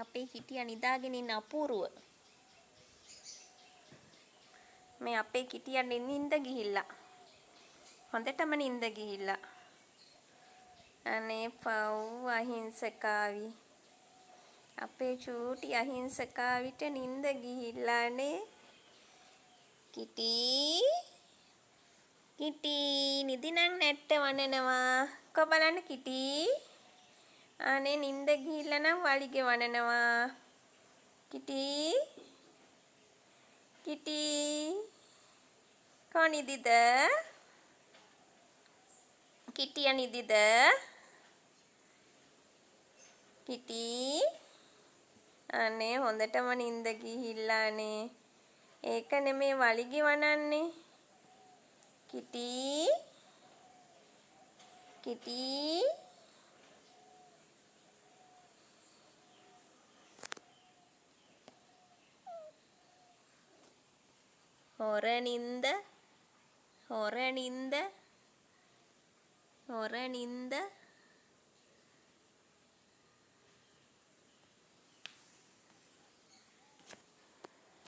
අපේ කිටියා නිදාගෙන ඉන්න අපූරුව. මේ අපේ කිටියා නිින්ද ගිහිල්ලා. හොඳටම නිින්ද ගිහිල්ලා. අනේ පව් අහිංසකාවි. අපේ චූටි අහිංසකාවිට නිින්ද ගිහිල්ලානේ. කිටි කිටි නිදිනම් නැට්ට වනනවා. කො බලන්න කිටි. අනේ නිින්ද ගිහිල්ලා නම් වලිගෙ වනනවා. කිටි කිටි කොනිදිද? කිටියා නිදිද? කිටි අනේ හොඳටම නිින්ද ගිහිල්ලානේ. ඒක නෙමේ වලිගෙ වනන්නේ. කිටි කිටි හොර නින්ද හොර නින්ද හොර නින්ද